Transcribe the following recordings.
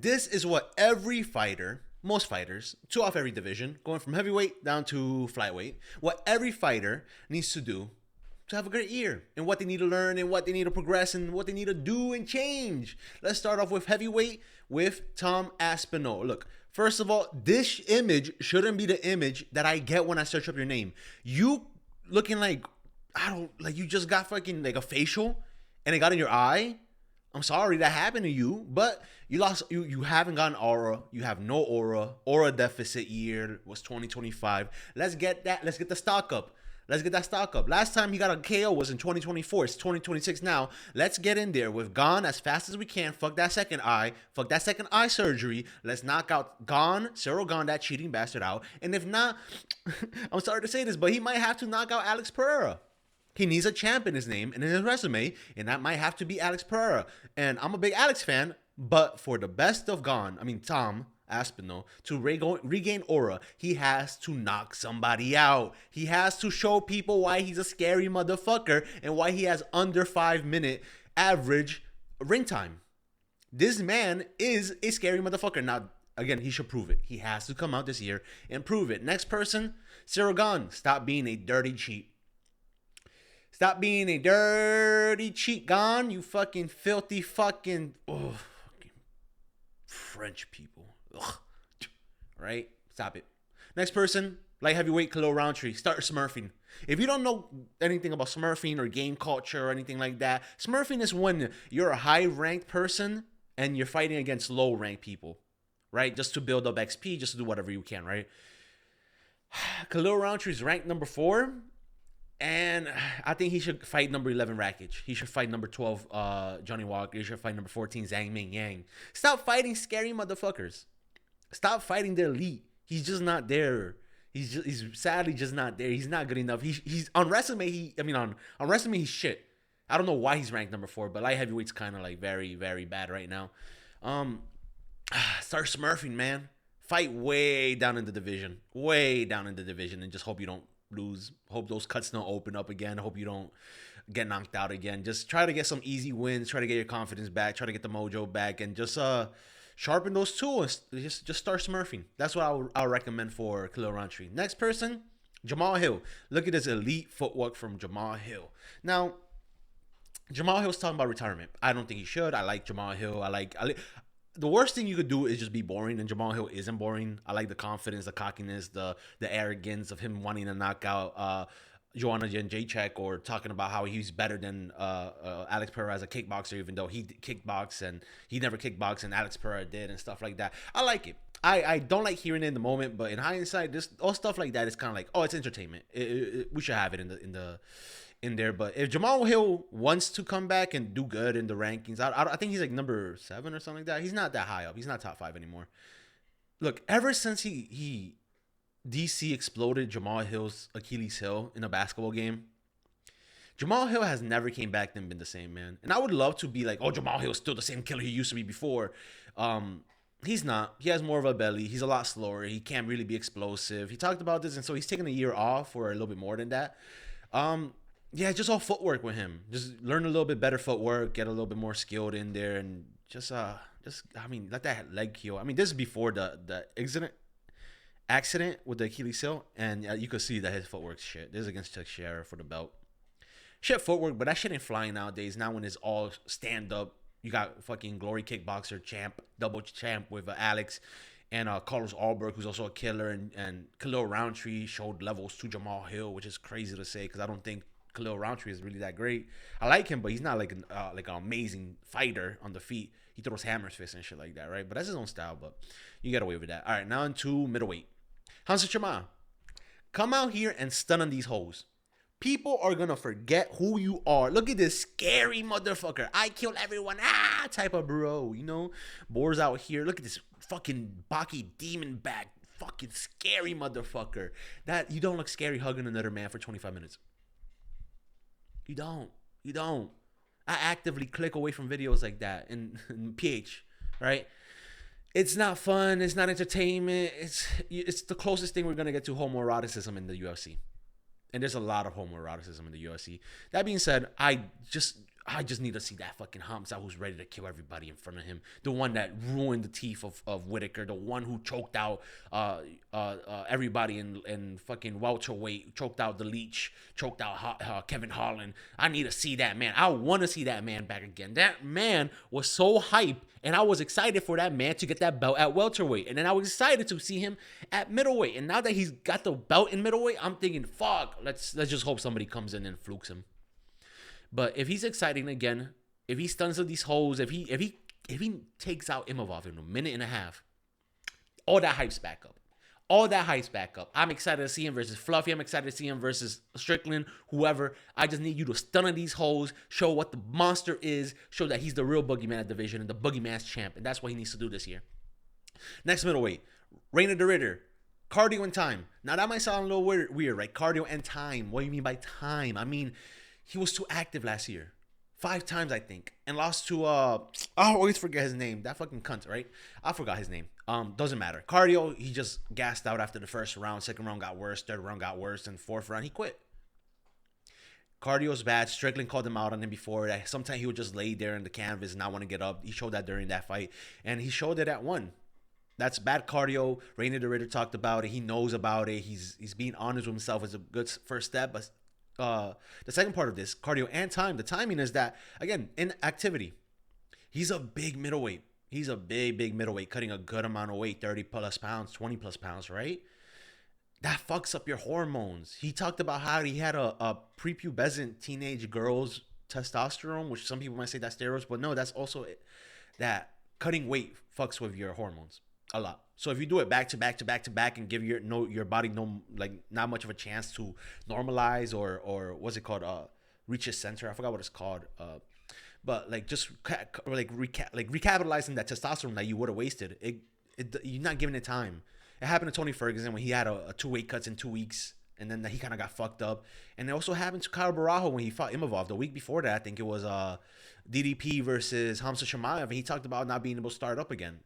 This is what every fighter, most fighters, two off every division, going from heavyweight down to flyweight, what every fighter needs to do to have a great year, and what they need to learn, and what they need to progress, and what they need to do and change. Let's start off with heavyweight with Tom Aspinall. Look, first of all, this image shouldn't be the image that I get when I search up your name. You looking like, I don't, like you just got fucking like a facial and it got in your eye. I'm sorry that happened to you, but you haven't gotten aura. You have no aura. Aura deficit year was 2025. Let's get the stock up. Let's get that stock up. Last time he got a KO was in 2024. It's 2026 now. Let's get in there with Gon as fast as we can. Fuck that second eye. Fuck that second eye surgery. Let's knock out Gon, Cyril Gon, that cheating bastard out. And if not, I'm sorry to say this, but he might have to knock out Alex Pereira. He needs a champ in his name and in his resume, and that might have to be Alex Pereira. And I'm a big Alex fan, but for the best of Tom Aspinall, to regain aura, he has to knock somebody out. He has to show people why he's a scary motherfucker and why he has under 5-minute average ring time. This man is a scary motherfucker. Now, again, he should prove it. He has to come out this year and prove it. Next person, Cyril Gon. Stop being a dirty cheat. Stop being a dirty cheat, Gon. You fucking filthy fucking French people. Ugh. Right? Stop it. Next person, light heavyweight, Khalil Roundtree. Start smurfing. If you don't know anything about smurfing or game culture or anything like that, smurfing is when you're a high-ranked person and you're fighting against low-ranked people, right? Just to build up XP, just to do whatever you can, right? Khalil Roundtree is ranked number 4. And I think he should fight number 11, Rakic. He should fight number 12, Johnny Walker. He should fight number 14, Zhang Ming Yang. Stop fighting scary motherfuckers. Stop fighting the elite. He's just not there. He's sadly just not there. He's not good enough. He's on resume. On resume he's shit. I don't know why he's ranked number 4, but light heavyweight's kind of like very, very bad right now. Start smurfing, man. Fight way down in the division. Way down in the division, and just hope you don't lose. Hope those cuts don't open up again. Hope you don't get knocked out again. Just try to get some easy wins. Try to get your confidence back. Try to get the mojo back, and just sharpen those tools. Just start smurfing. That's what I'll recommend for Khalil Roundtree. Next person, Jamal Hill. Look at this elite footwork from Jamal Hill. Now, Jamal Hill's talking about retirement. I don't think he should. I like Jamal Hill. I like the worst thing you could do is just be boring, and Jamal Hill isn't boring. I like the confidence, the cockiness, the arrogance of him wanting to knock out Joanna Jędrzejczyk, or talking about how he's better than Alex Pereira as a kickboxer, even though he kickboxed and he never kickboxed and Alex Pereira did, and stuff like that. I like it. I don't like hearing it in the moment, but in hindsight, all stuff like that is kind of like, oh, it's entertainment. We should have it in there. But if Jamal Hill wants to come back and do good in the rankings, I think he's like number 7 or something like that. He's not that high up. He's not top 5 anymore. Look, ever since he DC exploded Jamal Hill's Achilles heel in a basketball game, Jamal Hill has never came back and been the same, man. And I would love to be like, oh, Jamal Hill's still the same killer he used to be before. He's not. He has more of a belly. He's a lot slower. He can't really be explosive. He talked about this, and so he's taking a year off, or a little bit more than that. Yeah, just all footwork with him. Just learn a little bit better footwork, get a little bit more skilled in there, and just let that leg heal. This is before the accident with the Achilles heel, and you could see that his footwork's shit. This is against Teixeira for the belt. Shit footwork, but that shit ain't flying nowadays. Now when it's all stand up, you got fucking glory kickboxer champ, double champ with Alex, and Carlos Alberg, who's also a killer, and Khalil Roundtree showed levels to Jamal Hill, which is crazy to say because I don't think Khalil Roundtree is really that great. I like him, but he's not like an amazing fighter on the feet. He throws hammers, fists, and shit like that, right? But that's his own style, but you get away with that. All right, now into middleweight. Hamza Chimaev. Come out here and stun on these hoes. People are going to forget who you are. Look at this scary motherfucker. I kill everyone. Type of bro, you know? Boars out here. Look at this fucking Baki demon back. Fucking scary motherfucker. That you don't look scary hugging another man for 25 minutes. You don't. I actively click away from videos like that in PH, right? It's not fun. It's not entertainment. It's the closest thing we're going to get to homoeroticism in the UFC. And there's a lot of homoeroticism in the UFC. That being said, I I just need to see that fucking Hamza who's ready to kill everybody in front of him. The one that ruined the teeth of Whitaker. The one who choked out everybody in fucking welterweight. Choked out the Leech. Choked out Kevin Holland. I need to see that man. I want to see that man back again. That man was so hype, and I was excited for that man to get that belt at welterweight. And then I was excited to see him at middleweight. And now that he's got the belt in middleweight, I'm thinking, fuck, let's just hope somebody comes in and flukes him. But if he's exciting again, if he stuns these hoes, if he takes out Imavov in a minute and a half, all that hype's back up. All that hype's back up. I'm excited to see him versus Fluffy. I'm excited to see him versus Strickland, whoever. I just need you to stun these hoes, show what the monster is, show that he's the real boogeyman of the division and the boogeyman's champ. And that's what he needs to do this year. Next middleweight, Reign of the Ritter. Cardio and time. Now that might sound a little weird, right? Cardio and time. What do you mean by time? I mean, he was too active last year. 5 times, I think. And lost to, I always forget his name. That fucking cunt, right? I forgot his name. Doesn't matter. Cardio, he just gassed out after the first round. Second round got worse. Third round got worse. And fourth round, he quit. Cardio's bad. Strickland called him out on him before. That sometimes he would just lay there in the canvas and not want to get up. He showed that during that fight. And he showed it at 1. That's bad cardio. Reign of the Ritter talked about it. He knows about it. He's being honest with himself as a good first step. But the second part of this, cardio and time, the timing is that, again, in activity, he's a big middleweight. He's a big middleweight, cutting a good amount of weight, 30 plus pounds, 20 plus pounds, right? That fucks up your hormones. He talked about how he had a prepubescent teenage girl's testosterone, which some people might say that's steroids, but no, that's also it. That cutting weight fucks with your hormones a lot. So if you do it back to back and give your body not much of a chance to normalize or what's it called, reach its center, I forgot what it's called, but like just recapitalizing that testosterone that you would have wasted, you're not giving it time. It happened to Tony Ferguson when he had a 2 weight cuts in 2 weeks, and then he kind of got fucked up. And it also happened to Kyle Barajo when he fought Imavov the week before that. I think it was DDP versus Hamza Chimaev, and he talked about not being able to start up again.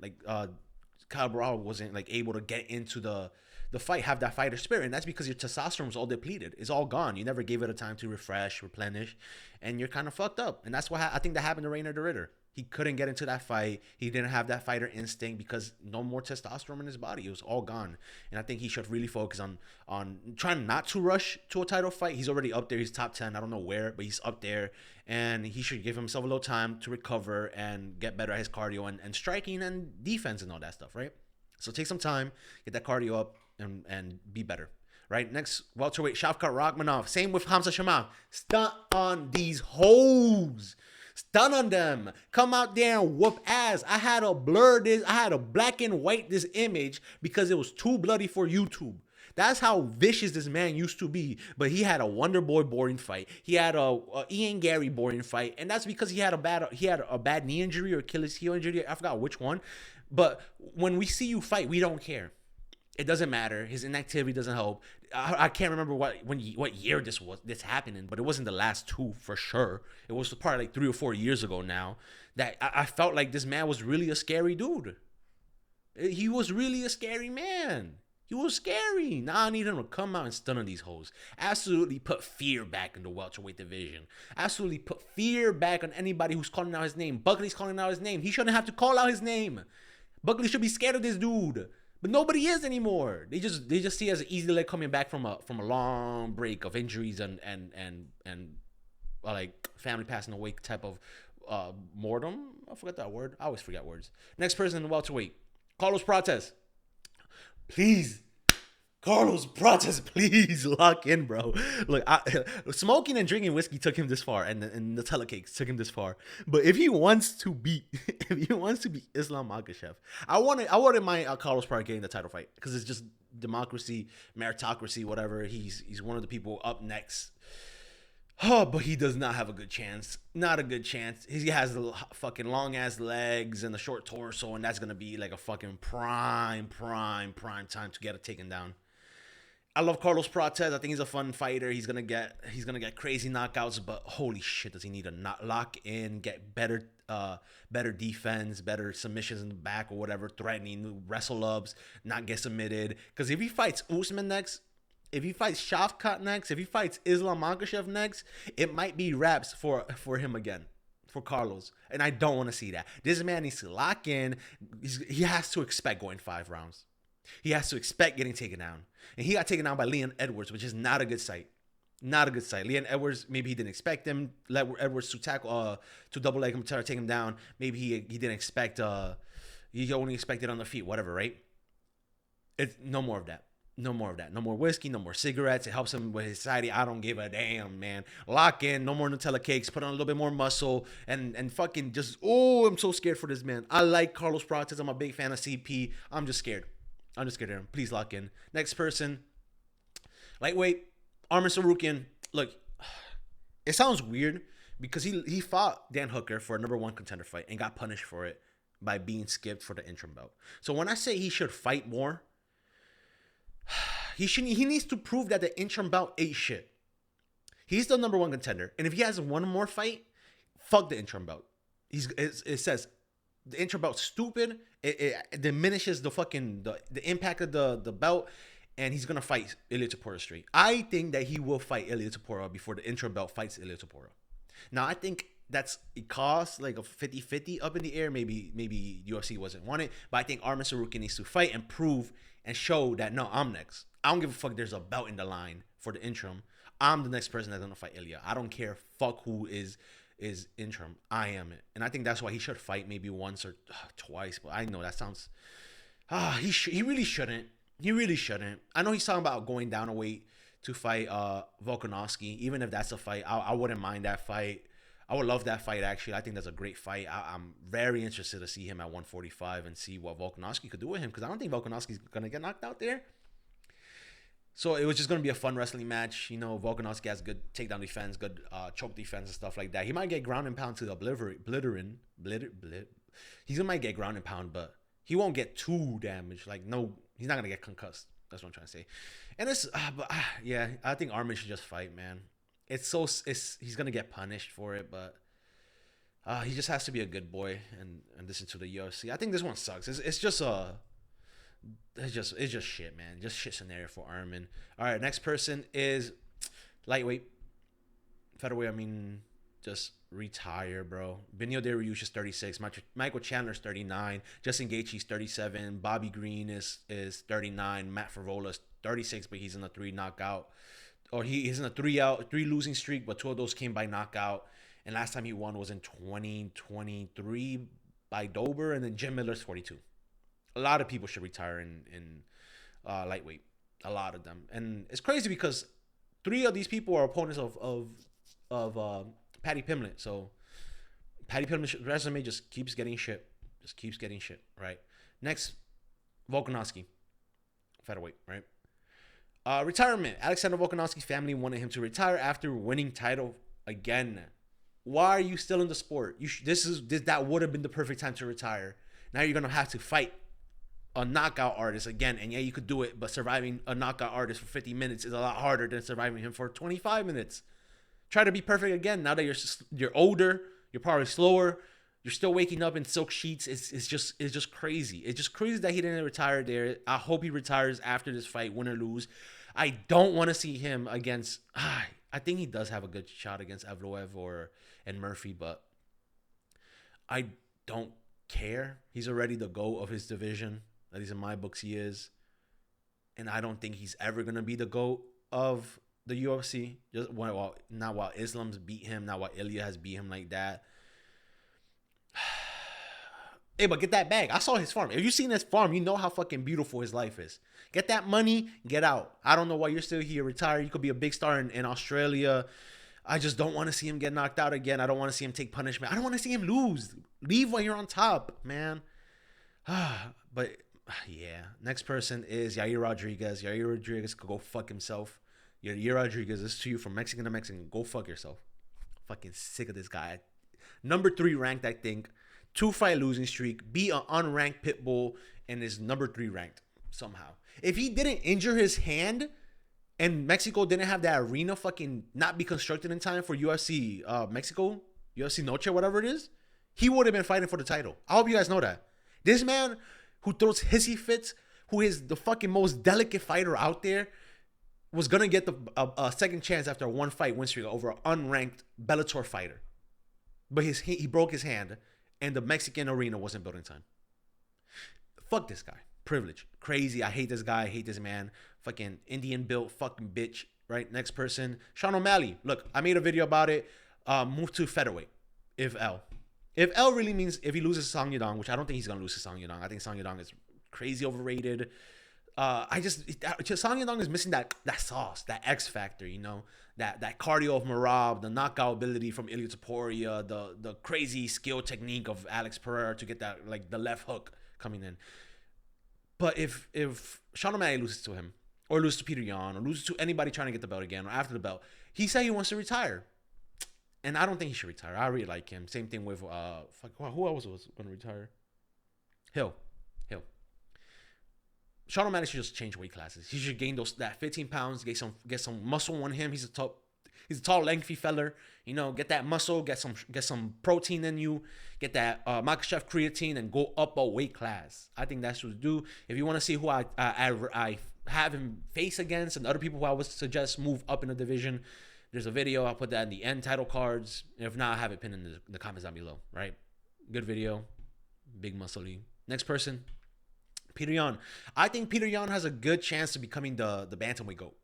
Kyle Barajo wasn't able to get into the fight, have that fighter spirit, and that's because your testosterone was all depleted. It's all gone. You never gave it a time to refresh, replenish, and you're kind of fucked up. And that's why I think that happened to Reign of the Ritter. He couldn't get into that fight. He didn't have that fighter instinct because no more testosterone in his body. It was all gone. And I think he should really focus on trying not to rush to a title fight. He's already up there. He's top 10. I don't know where, but he's up there. And he should give himself a little time to recover and get better at his cardio and striking and defense and all that stuff, right? So take some time, get that cardio up, and be better. Right? Next, welterweight, Shavkat Rakhmonov. Same with Hamza Chimaev. Stunt on these hoes. Stun on them. Come out there and whoop ass. I had to blur this. I had to black and white this image because it was too bloody for YouTube. That's how vicious this man used to be. But he had a Wonder Boy boring fight. He had a Ian Gary boring fight, and that's because he had a bad knee injury or Achilles heel injury. I forgot which one. But when we see you fight, we don't care. It doesn't matter. His inactivity doesn't help. I can't remember what year this happened in, but it wasn't the last 2 for sure. It was probably 3 or 4 years ago now that I felt like this man was really a scary dude. He was really a scary man. He was scary. Now I need him to come out and stun on these hoes. Absolutely put fear back in the welterweight division. Absolutely put fear back on anybody who's calling out his name. Buckley's calling out his name. He shouldn't have to call out his name. Buckley should be scared of this dude. But nobody is anymore. They just see it as an easy leg coming back from a long break of injuries and like family passing away type of mortem. I forgot that word. I always forget words. Next person in the welterweight, Carlos Prates. Please, Carlos Prates, please lock in, bro. Look, smoking and drinking whiskey took him this far, and Nutella cakes took him this far. But if he wants to beat Islam Makhachev, I wanted my Carlos Prates getting the title fight because it's just democracy, meritocracy, whatever. He's one of the people up next. Oh, but he does not have a good chance. Not a good chance. He has the fucking long ass legs and the short torso, and that's gonna be like a fucking prime time to get it taken down. I love Carlos Prates. I think he's a fun fighter. He's gonna get crazy knockouts, but holy shit, does he need to not lock in, get better defense, better submissions in the back or whatever, threatening wrestle ups, not get submitted. Because if he fights Usman next, if he fights Shavkat next, if he fights Islam Makhachev next, it might be wraps for him again. for Carlos, and I don't want to see that. This man needs to lock in. He has to expect going 5 rounds. He has to expect getting taken down, and he got taken down by Leon Edwards, which is not a good sight. Not a good sight. Leon Edwards, maybe he didn't expect him. Edwards to tackle, to double leg him, to take him down. Maybe he didn't expect. He only expected on the feet, whatever, right? It's no more of that. No more of that. No more whiskey. No more cigarettes. It helps him with his society. I don't give a damn, man. Lock in. No more Nutella cakes. Put on a little bit more muscle and fucking just. Oh, I'm so scared for this man. I like Carlos Prates. I'm a big fan of CP. I'm just scared. I'm just scared of him. Please lock in. Next person. Lightweight. Arman Tsarukyan. Look, it sounds weird because he fought Dan Hooker for a #1 contender fight and got punished for it by being skipped for the interim belt. So when I say he should fight more, he needs to prove that the interim belt ain't shit. He's the #1 contender, and if he has one more fight, fuck the interim belt. It says the interim belt's stupid. It diminishes the impact of the belt, and he's gonna fight Ilia Topuria straight. I think that he will fight Ilia Topuria before the interim belt fights Ilia Topuria. Now I think it costs like a 50-50 up in the air. Maybe UFC wasn't wanted, but I think Arman Tsarukyan needs to fight and prove and show that no, I'm next. I don't give a fuck. There's a belt in the line for the interim. I'm the next person that's gonna fight Ilia. I don't care fuck who is interim. I am it, and I think that's why he should fight maybe once or twice. But I know that sounds. He really shouldn't. He really shouldn't. I know he's talking about going down a weight to fight Volkanovski. Even if that's a fight, I wouldn't mind that fight. I would love that fight, actually. I think that's a great fight. I'm very interested to see him at 145 and see what Volkanovski could do with him, because I don't think Volkanovski's going to get knocked out there. So it was just going to be a fun wrestling match. You know, Volkanovski has good takedown defense, good choke defense and stuff like that. He might get ground and pound to obliterate. He might get ground and pound, but he won't get too damaged. Like, no, he's not going to get concussed. That's what I'm trying to say. And yeah, I think Arman should just fight, man. He's gonna get punished for it, but he just has to be a good boy and listen to the UFC. I think this one sucks. It's just shit, man. Just shit scenario for Arman. All right, next person is lightweight, featherweight. I mean, just retire, bro. Benio Dariush is 36. Michael Chandler's 39. Justin Gaethje's 37. Bobby Green is 39. Matt Favola is 36, but he's in a 3 knockout. Or he's in a 3 losing streak, but 2 of those came by knockout. And last time he won was in 2023 by Dober, and then Jim Miller's 42. A lot of people should retire in lightweight. A lot of them. And it's crazy because 3 of these people are opponents of Paddy Pimblett. So Paddy Pimblett's resume just keeps getting shit. Right? Next, Volkanovski. Featherweight, right? Retirement. Alexander Volkanovski's family wanted him to retire after winning title again. Why are you still in the sport? That would have been the perfect time to retire. Now you're gonna have to fight a knockout artist again, and yeah, you could do it, but surviving a knockout artist for 50 minutes is a lot harder than surviving him for 25 minutes. Try to be perfect again. Now that you're older, you're probably slower. You're still waking up in silk sheets. It's just crazy. It's just crazy that he didn't retire there. I hope he retires after this fight, win or lose. I don't want to see him against. I think he does have a good shot against Evloev and Murphy, but I don't care. He's already the GOAT of his division. At least in my books, he is, and I don't think he's ever gonna be the GOAT of the UFC. Not while Islam's beat him. Not while Ilya has beat him like that. Hey, but get that bag. I saw his farm. If you've seen his farm, you know how fucking beautiful his life is. Get that money, get out. I don't know why you're still here, retire. You could be a big star in Australia. I just don't want to see him get knocked out again. I don't want to see him take punishment. I don't want to see him lose. Leave while you're on top, man. But, yeah. Next person is Yair Rodriguez. Yair Rodriguez could go fuck himself. Yair Rodriguez, this is to you from Mexican to Mexican. Go fuck yourself. Fucking sick of this guy. Number 3 ranked, I think. 2-fight losing streak. Be an unranked pit bull and is number 3 ranked somehow. If he didn't injure his hand and Mexico didn't have that arena fucking not be constructed in time for UFC Mexico, UFC Noche, whatever it is, he would have been fighting for the title. I hope you guys know that. This man who throws hissy fits, who is the fucking most delicate fighter out there, was going to get a second chance after a 1-fight win streak over an unranked Bellator fighter. but he broke his hand, and the Mexican arena wasn't built in time. Fuck this guy. Privilege. Crazy. I hate this guy. I hate this man. Fucking Indian built fucking bitch. Right? Next person. Sean O'Malley. Look, I made a video about it. Move to featherweight. If L. If L really means if he loses Song Yadong, which I don't think he's going to lose to Song Yadong. I think Song Yadong is crazy overrated. Song Yadong is missing that sauce, that X factor, you know, that cardio of Merab, the knockout ability from Ilia Topuria, the crazy skill technique of Alex Pereira to get that, like, the left hook coming in. But if Sean O'Malley loses to him, or loses to Peter Yan, or loses to anybody trying to get the belt again, or after the belt, he said he wants to retire. And I don't think he should retire. I really like him. Same thing with, who else was going to retire? Hill. Sean O'Malley should just change weight classes. He should gain that 15 pounds, get some muscle on him. He's a tall, lengthy feller. You know, get that muscle, get some protein in you, get that Makhachev creatine, and go up a weight class. I think that's what to do. If you want to see who I have him face against, and other people who I would suggest move up in the division, there's a video. I'll put that in the end title cards. If not, I have it pinned in the comments down below. Right? Good video. Big muscly. Next person. Peter Yan. I think Peter Yan has a good chance to becoming the bantamweight GOAT.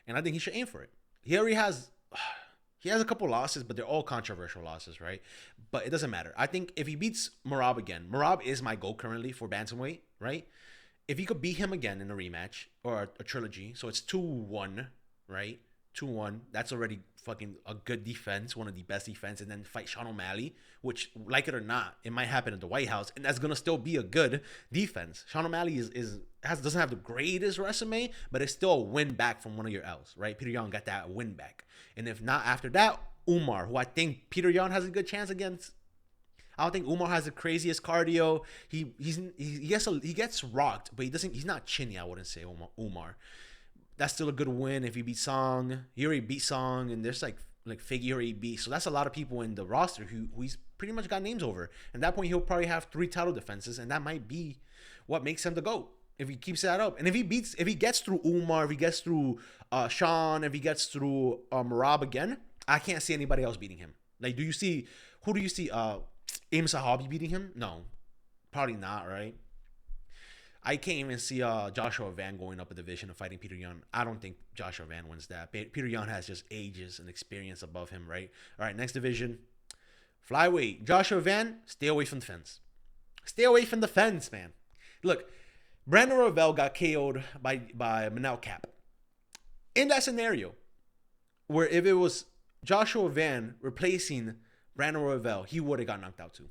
And I think he should aim for it. He already has a couple losses, but they're all controversial losses, right? But it doesn't matter. I think if he beats Merab again, Merab is my GOAT currently for bantamweight, right? If he could beat him again in a rematch or a trilogy, so it's 2-1, right? 2-1. That's already fucking a good defense, one of the best defense, and then fight Sean O'Malley, which, like it or not, it might happen at the White House, and that's gonna still be a good defense. Sean O'Malley doesn't have the greatest resume, but it's still a win back from one of your L's, right? Peter Yan got that win back, and if not after that, Umar, who I think Peter Yan has a good chance against. I don't think Umar has the craziest cardio. He gets rocked, but he's not chinny. I wouldn't say Umar. That's still a good win if he beats Song. He already beat Song, and there's like Figgy already beat. So that's a lot of people in the roster who he's pretty much got names over. At that point, he'll probably have 3 title defenses, and that might be what makes him the GOAT if he keeps that up. And if he gets through Umar, if he gets through Sean, if he gets through Merab again, I can't see anybody else beating him. Like, who do you see? Aim Sahabi beating him? No, probably not, right? I can't even see Joshua Van going up a division and fighting Peter Yan. I don't think Joshua Van wins that. Peter Yan has just ages and experience above him, right? All right, next division. Flyweight. Joshua Van, stay away from the fence. Stay away from the fence, man. Look, Brandon Royval got KO'd by Manel Cap. In that scenario, where if it was Joshua Van replacing Brandon Royval, he would have got knocked out too.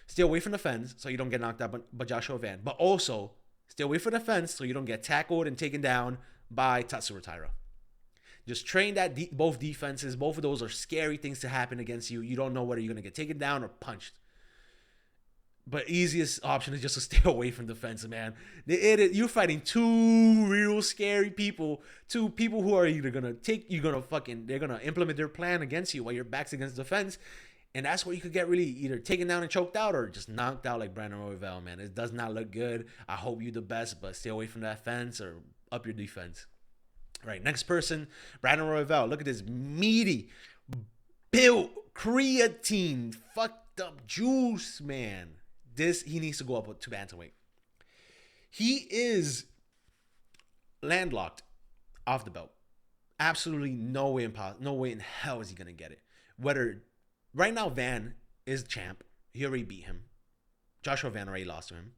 Stay away from the fence so you don't get knocked out by Joshua Van. But also, stay away from the fence so you don't get tackled and taken down by Tatsuro Taira. Just train that both defenses. Both of those are scary things to happen against you. You don't know whether you're going to get taken down or punched. But easiest option is just to stay away from the fence, man. You're fighting 2 real scary people. 2 people who are either going to they're going to implement their plan against you while your back's against the fence. And that's where you could get really either taken down and choked out or just knocked out like Brandon Royval, man. It does not look good. I hope you the best, but stay away from that fence or up your defense. All right, next person, Brandon Royval. Look at this meaty, built, creatine, fucked up juice, man. He needs to go up to bantamweight. He is landlocked off the belt. Absolutely no way in hell is he going to get it. Right now, Van is champ. He already beat him. Joshua Van already lost to him.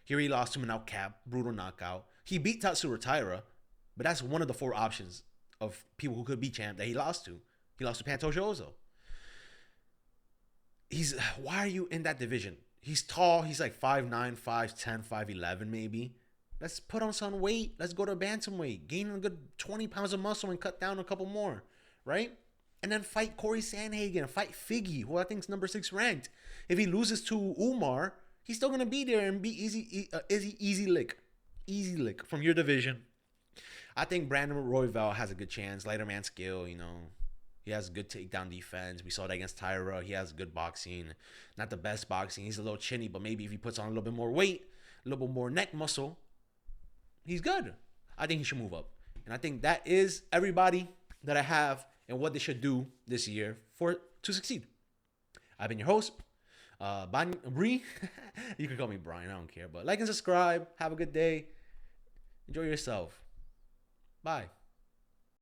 He already lost to him in out cap, brutal knockout. He beat Tatsuro Taira, but that's one of the 4 options of people who could be champ that he lost to. He lost to Pantoja Ozo. Why are you in that division? He's tall. He's like 5'9", 5'10", 5'11", maybe. Let's put on some weight. Let's go to bantamweight. Gain a good 20 pounds of muscle and cut down a couple more, right? And then fight Corey Sandhagen, fight Figgy, who I think is number 6 ranked. If he loses to Umar, he's still going to be there and be easy lick from your division. I think Brandon Royval has a good chance. Lighter man skill, you know. He has good takedown defense. We saw that against Taira. He has good boxing. Not the best boxing. He's a little chinny, but maybe if he puts on a little bit more weight, a little bit more neck muscle, he's good. I think he should move up. And I think that is everybody that I have and what they should do this year to succeed. I've been your host, Bree. You can call me Brian. I don't care. But like and subscribe. Have a good day. Enjoy yourself. Bye.